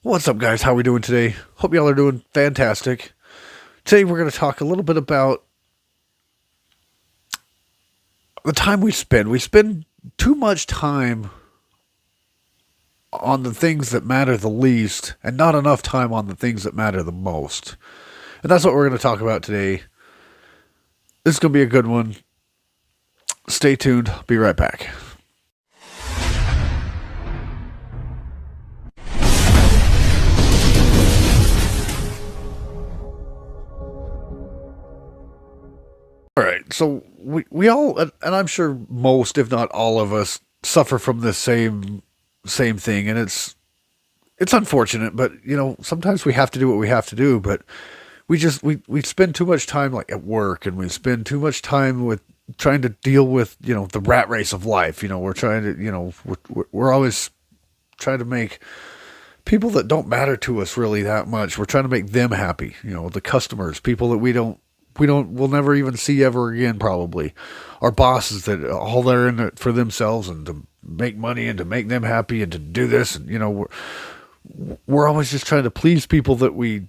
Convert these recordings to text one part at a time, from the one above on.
What's up, guys? How we doing today? Hope y'all are doing fantastic. Today we're going to talk a little bit about the time we spend. We spend too much time on the things that matter the least and not enough time on the things that matter the most. And that's what we're going to talk about today. This is going to be a good one. Stay tuned. Be right back. All right. So we all, and I'm sure most, if not all of us, suffer from this same thing. And it's unfortunate, but sometimes we have to do what we have to do. But we spend too much time like at work, and we spend too much time with trying to deal with the rat race of life. We're trying to we're always trying to make people that don't matter to us really that much. We're trying to make them happy. The customers, people that we'll never even see ever again, probably. Our bosses that all they're in it for themselves and to make money and to make them happy and to do this. And we're always just trying to please people that we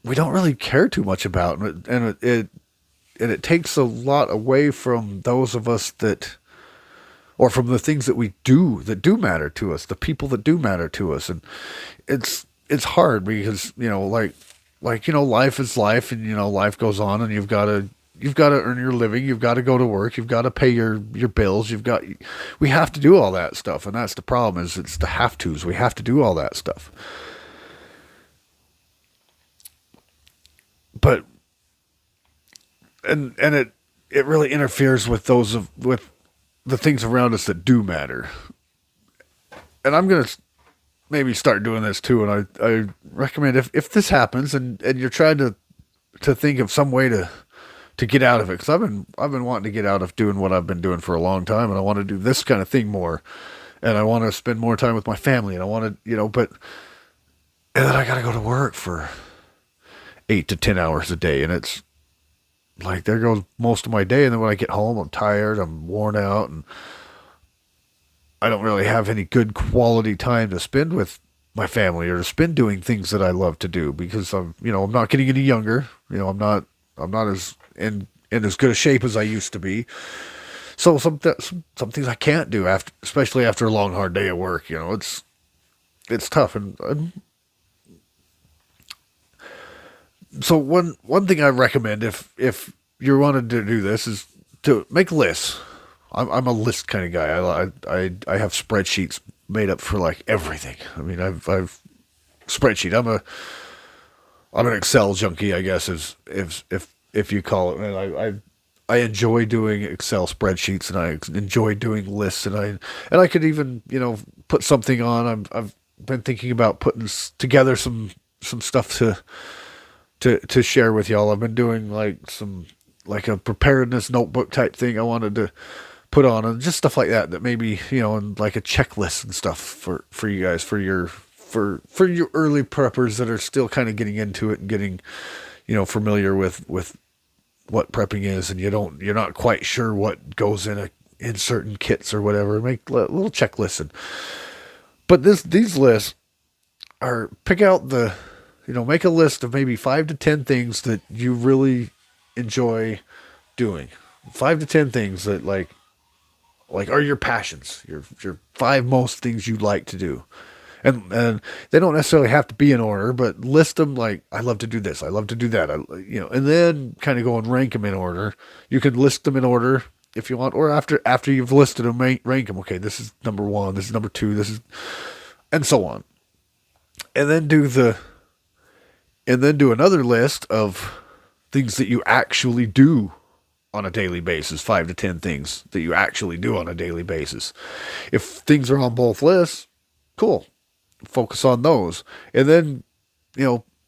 don't really care too much about, and it takes a lot away from those of us that, or from the things that we do that do matter to us, the people that do matter to us. And it's hard because life is life, and life goes on, and you've got to earn your living, you've got to go to work, you've got to pay your bills, we have to do all that stuff. And that's the problem, is it's the have tos. We have to do all that stuff. But it really interferes with with the things around us that do matter. And I'm gonna maybe start doing this too. And I recommend, if this happens, and you're trying to think of some way to get out of it, because I've been wanting to get out of doing what I've been doing for a long time, and I want to do this kind of thing more, and I want to spend more time with my family, and I want to but and then I got to go to work for 8 to 10 hours a day, and it's like there goes most of my day. And then when I get home, I'm tired, I'm worn out, and I don't really have any good quality time to spend with my family or to spend doing things that I love to do, because I'm not getting any younger. I'm not as in as good a shape as I used to be. So some things I can't do after, especially after a long hard day at work. It's tough. And so one thing I recommend, if you wanted to do this, is to make lists. I'm a list kind of guy. I have spreadsheets made up for like everything. I mean, I've spreadsheet. I'm an Excel junkie, I guess, is if you call it. And I enjoy doing Excel spreadsheets, and I enjoy doing lists, and I could even put something on. I've been thinking about putting together some stuff to share with y'all. I've been doing like a preparedness notebook type thing I wanted to put on, and just stuff like that maybe, and like a checklist and stuff for you guys, for your early preppers that are still kind of getting into it and getting familiar with what prepping is, and you're not quite sure what goes in certain kits or whatever. Make little checklists. But these lists are, pick out make a list of maybe 5 to 10 things that you really enjoy doing. 5 to 10 things that are your passions, your five most things you like to do. And they don't necessarily have to be in order, but list them. Like, I love to do this, I love to do that, and then kind of go and rank them in order. You can list them in order if you want, or after you've listed them, rank them. Okay, this is number one, this is number two, this is, and so on. And then do another list of things that you actually do on a daily basis. 5 to 10 things that you actually do on a daily basis. If things are on both lists, cool. Focus on those. And then,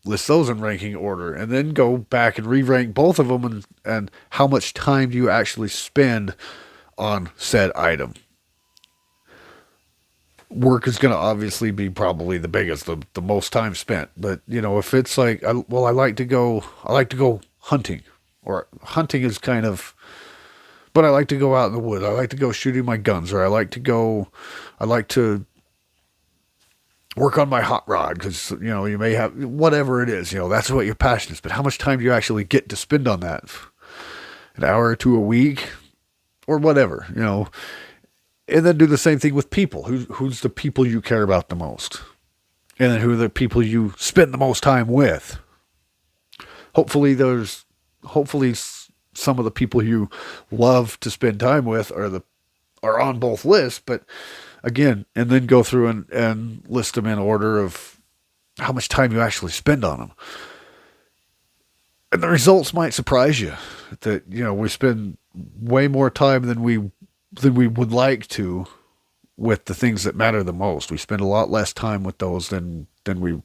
list those in ranking order. And then go back and re-rank both of them, and how much time do you actually spend on said item. Work is going to obviously be probably the biggest, the most time spent. But if it's like, I like to go hunting, or hunting is kind of, but I like to go out in the woods. I like to go shooting my guns, or I like to work on my hot rod because, you may have whatever it is, that's what your passion is. But how much time do you actually get to spend on that? An hour or two a week or whatever. And then do the same thing with people. Who's the people you care about the most? And then who are the people you spend the most time with? Hopefully hopefully some of the people you love to spend time with are on both lists, but again, and then go through and list them in order of how much time you actually spend on them. And the results might surprise you that, we spend way more time than we would like to with the things that matter the most. We spend a lot less time with those than we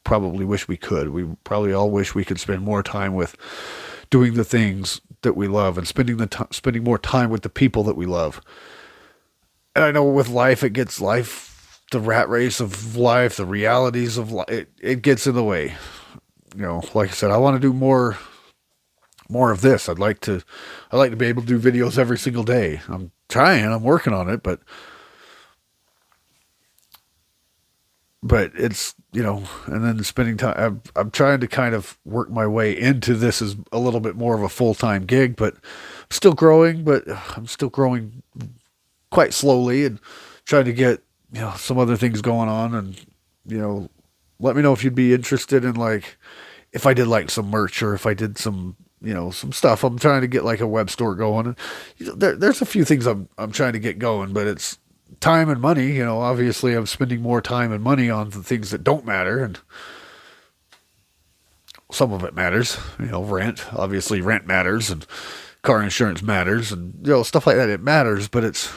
probably wish we could. We probably all wish we could spend more time with doing the things that we love and spending more time with the people that we love. And I know with life, the rat race of life, the realities of life, it gets in the way. Like I said, I want to do more of this. I'd like to be able to do videos every single day. I'm working on it, but it's, and then spending time, I'm trying to kind of work my way into this as a little bit more of a full-time gig, but I'm still growing, quite slowly and trying to get, some other things going on. And, let me know if you'd be interested in, like, if I did like some merch or if I did some, some stuff. I'm trying to get like a web store going. And, there's a few things I'm trying to get going, but it's time and money. Obviously I'm spending more time and money on the things that don't matter, and some of it matters. Obviously rent matters and car insurance matters and, stuff like that. It matters, but it's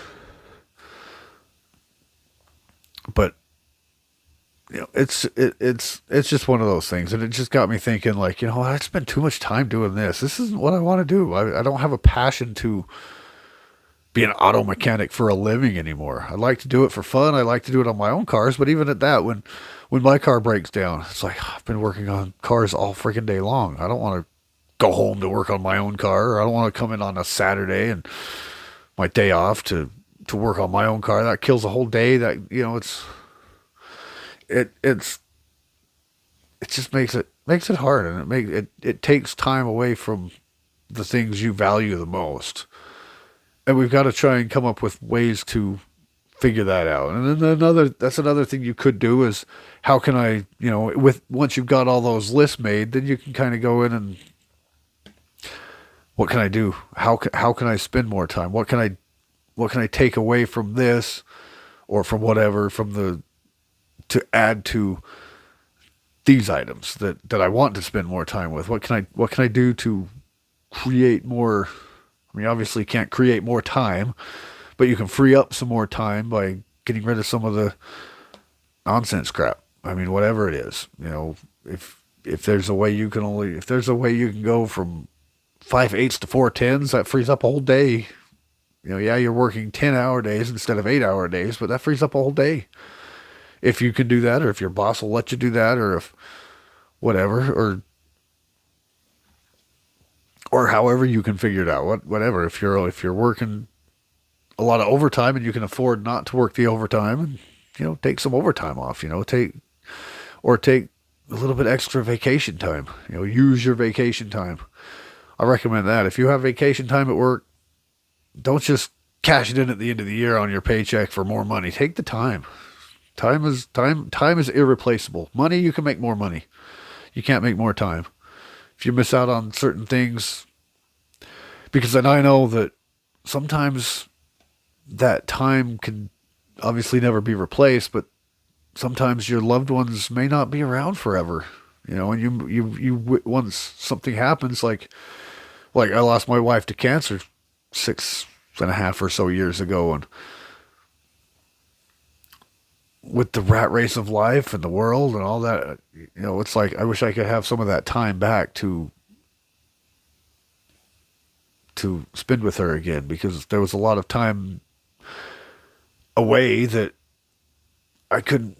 just one of those things. And it just got me thinking, like, I spend too much time doing this. This isn't what I want to do. I don't have a passion to be an auto mechanic for a living anymore. I like to do it for fun. I like to do it on my own cars. But even at that, when my car breaks down, it's like, I've been working on cars all freaking day long. I don't want to go home to work on my own car. Or I don't want to come in on a Saturday and my day off to work on my own car. That kills a whole day. That, it just makes it hard, and it takes time away from the things you value the most. And we've got to try and come up with ways to figure that out. And then that's another thing you could do is, how can I, once you've got all those lists made, then you can kind of go in and, what can I do? How can I spend more time? What can I take away from this or from whatever, to add to these items that I want to spend more time with? What can I do to create more? I mean, obviously you can't create more time, but you can free up some more time by getting rid of some of the nonsense crap. I mean, whatever it is, if there's a way you can go from 5/8 to 4/10s, that frees up a whole day. Yeah, you're working 10-hour days instead of 8-hour days, but that frees up a whole day. If you can do that, or if your boss will let you do that, or if whatever, or however you can figure it out, whatever. If you're working a lot of overtime and you can afford not to work the overtime, and take some overtime off, take a little bit extra vacation time, use your vacation time. I recommend that. If you have vacation time at work, don't just cash it in at the end of the year on your paycheck for more money. Take the time. Time is irreplaceable. Money, you can make more money. You can't make more time. If you miss out on certain things, because then I know that sometimes that time can obviously never be replaced, but sometimes your loved ones may not be around forever. And you once something happens, like I lost my wife to cancer 6.5 or so years ago, and with the rat race of life and the world and all that, it's like, I wish I could have some of that time back to spend with her again, because there was a lot of time away that I couldn't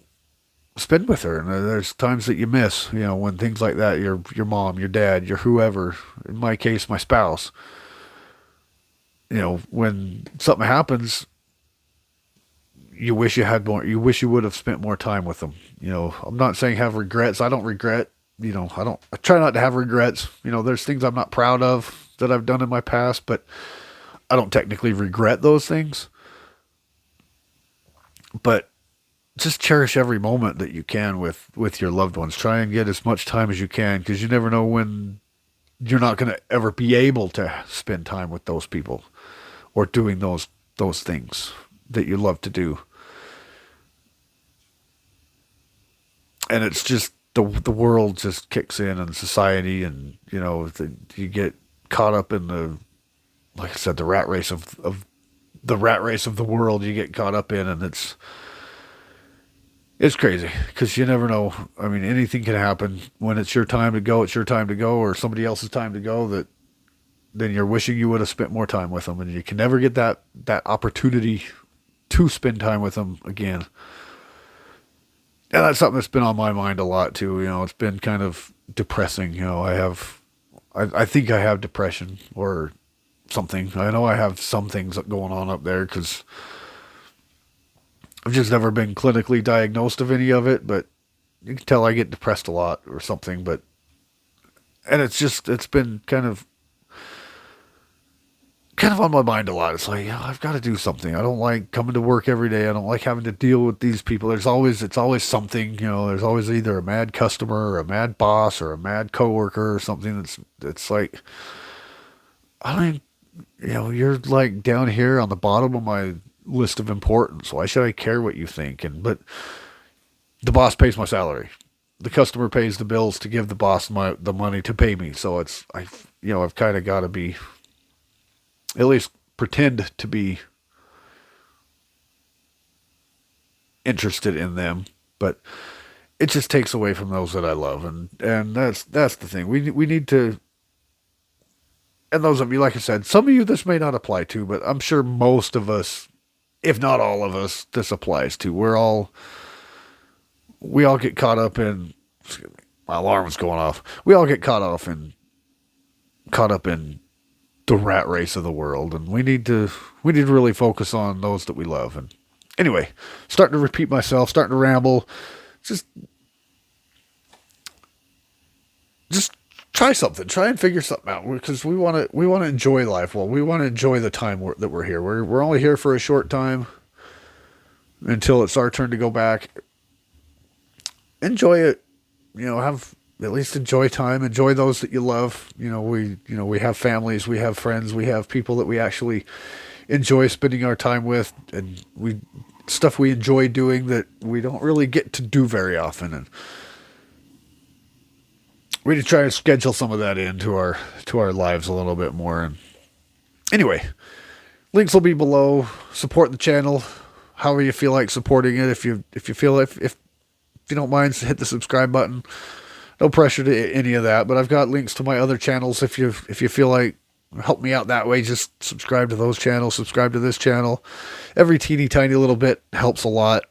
spend with her. And there's times that you miss, when things like that, your mom, your dad, your whoever, in my case, my spouse, when something happens, you wish you had more. You wish you would have spent more time with them. I'm not saying have regrets. I don't regret. I don't. I try not to have regrets. There's things I'm not proud of that I've done in my past, but I don't technically regret those things. But just cherish every moment that you can with your loved ones. Try and get as much time as you can, because you never know when you're not going to ever be able to spend time with those people or doing those things that you love to do. And it's just the world just kicks in, and society, and you get caught up in like I said, the rat race of the rat race of the world. You get caught up in, and it's crazy, because you never know. I mean, anything can happen. When it's your time to go, it's your time to go, or somebody else's time to go, that then you're wishing you would have spent more time with them, and you can never get that opportunity to spend time with them again. And that's something that's been on my mind a lot too. It's been kind of depressing. I think I have depression or something. I know I have some things going on up there, because I've just never been clinically diagnosed of any of it, but you can tell I get depressed a lot or something. And it's been kind of on my mind a lot. It's like, I've got to do something. I don't like coming to work every day. I don't like having to deal with these people. It's always something. There's always either a mad customer or a mad boss or a mad coworker or something. It's like, I mean, you're like down here on the bottom of my list of importance. Why should I care what you think? But the boss pays my salary. The customer pays the bills to give the boss the money to pay me. So I've kind of got to be, at least pretend to be interested in them, but it just takes away from those that I love, and that's the thing. We need to, and those of you, like I said, some of you this may not apply to, but I'm sure most of us, if not all of us, this applies to. We all get caught up in. Excuse me, my alarm was going off. We all get caught up in the rat race of the world, and we need to really focus on those that we love. And anyway, starting to repeat myself, starting to ramble. Just try something, try and figure something out, because we want to enjoy life. Well, we want to enjoy the time that we're here. We're only here for a short time until it's our turn to go back. Enjoy it, have. At least enjoy time, enjoy those that you love. We have families, we have friends, we have people that we actually enjoy spending our time with, and stuff we enjoy doing that we don't really get to do very often. And we need to try to schedule some of that into our lives a little bit more. And anyway, links will be below. Support the channel, however you feel like supporting it. If you feel if you don't mind, hit the subscribe button. No pressure to any of that, but I've got links to my other channels. If you feel like help me out that way, just subscribe to those channels, subscribe to this channel. Every teeny tiny little bit helps a lot.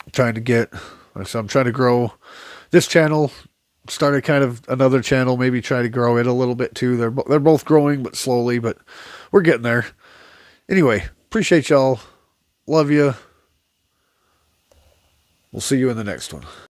I'm trying to grow this channel. Started kind of another channel, maybe try to grow it a little bit too. They're both growing, but slowly, but we're getting there. Anyway, appreciate y'all. Love you. We'll see you in the next one.